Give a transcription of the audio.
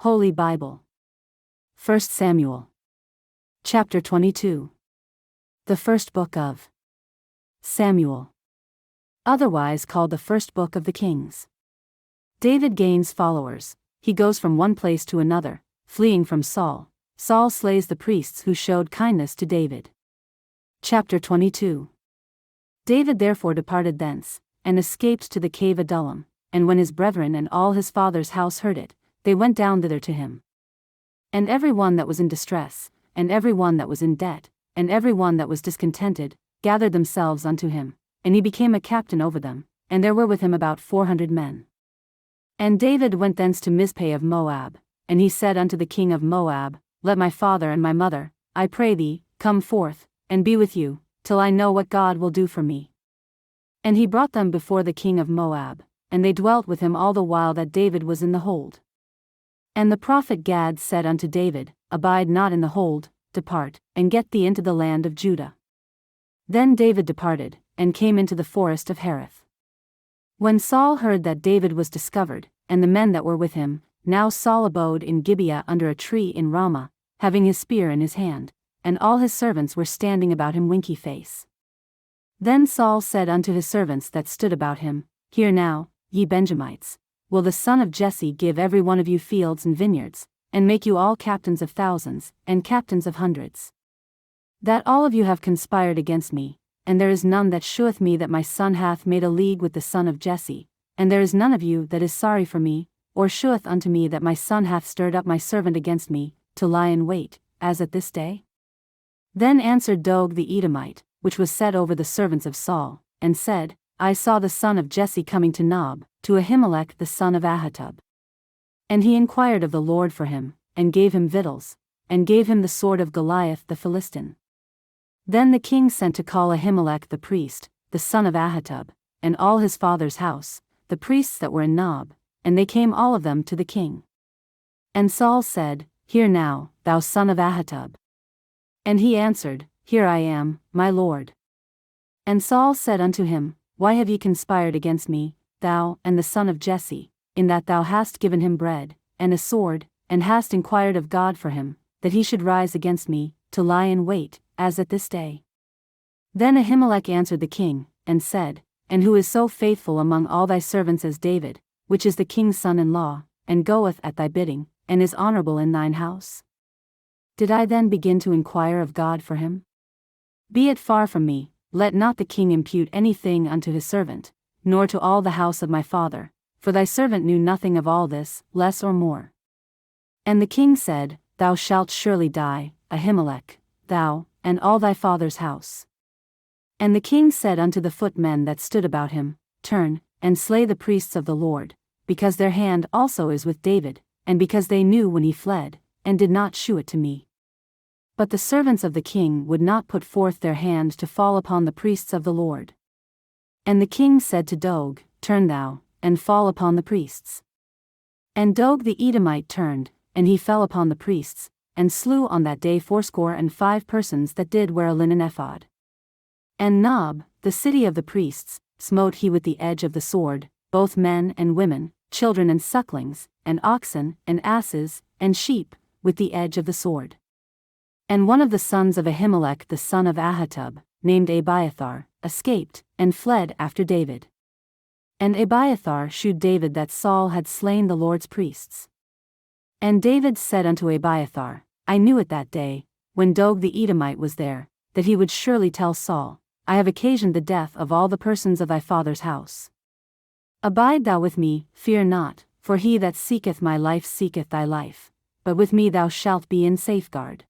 Holy Bible. 1 Samuel. Chapter 22. The first book of Samuel. Otherwise called the first book of the Kings. David gains followers. He goes from one place to another, fleeing from Saul. Saul slays the priests who showed kindness to David. Chapter 22. David therefore departed thence, and escaped to the cave Adullam, and when his brethren and all his father's house heard it, they went down thither to him. And every one that was in distress, and every one that was in debt, and every one that was discontented, gathered themselves unto him, and he became a captain over them, and there were with him about 400 men. And David went thence to Mizpeh of Moab, and he said unto the king of Moab, Let my father and my mother, I pray thee, come forth, and be with you, till I know what God will do for me. And he brought them before the king of Moab, and they dwelt with him all the while that David was in the hold. And the prophet Gad said unto David, Abide not in the hold, depart, and get thee into the land of Judah. Then David departed, and came into the forest of Hereth. When Saul heard that David was discovered, and the men that were with him, now Saul abode in Gibeah under a tree in Ramah, having his spear in his hand, and all his servants were standing about him winky face. Then Saul said unto his servants that stood about him, Hear now, ye Benjamites, will the son of Jesse give every one of you fields and vineyards, and make you all captains of thousands, and captains of hundreds? That all of you have conspired against me, and there is none that sheweth me that my son hath made a league with the son of Jesse, and there is none of you that is sorry for me, or sheweth unto me that my son hath stirred up my servant against me, to lie in wait, as at this day? Then answered Doeg the Edomite, which was set over the servants of Saul, and said, I saw the son of Jesse coming to Nob, to Ahimelech the son of Ahitub. And he inquired of the Lord for him, and gave him victuals, and gave him the sword of Goliath the Philistine. Then the king sent to call Ahimelech the priest, the son of Ahitub, and all his father's house, the priests that were in Nob, and they came all of them to the king. And Saul said, Hear now, thou son of Ahitub. And he answered, Here I am, my lord. And Saul said unto him, Why have ye conspired against me, thou and the son of Jesse, in that thou hast given him bread, and a sword, and hast inquired of God for him, that he should rise against me, to lie in wait, as at this day? Then Ahimelech answered the king, and said, And who is so faithful among all thy servants as David, which is the king's son-in-law, and goeth at thy bidding, and is honorable in thine house? Did I then begin to inquire of God for him? Be it far from me, let not the king impute anything unto his servant, nor to all the house of my father, for thy servant knew nothing of all this, less or more. And the king said, Thou shalt surely die, Ahimelech, thou, and all thy father's house. And the king said unto the footmen that stood about him, Turn, and slay the priests of the Lord, because their hand also is with David, and because they knew when he fled, and did not shew it to me. But the servants of the king would not put forth their hand to fall upon the priests of the Lord. And the king said to Doeg, Turn thou, and fall upon the priests. And Doeg the Edomite turned, and he fell upon the priests, and slew on that day 75 persons that did wear a linen ephod. And Nob, the city of the priests, smote he with the edge of the sword, both men and women, children and sucklings, and oxen, and asses, and sheep, with the edge of the sword. And one of the sons of Ahimelech the son of Ahitub, named Abiathar, escaped, and fled after David. And Abiathar shewed David that Saul had slain the Lord's priests. And David said unto Abiathar, I knew it that day, when Doeg the Edomite was there, that he would surely tell Saul, I have occasioned the death of all the persons of thy father's house. Abide thou with me, fear not, for he that seeketh my life seeketh thy life, but with me thou shalt be in safeguard.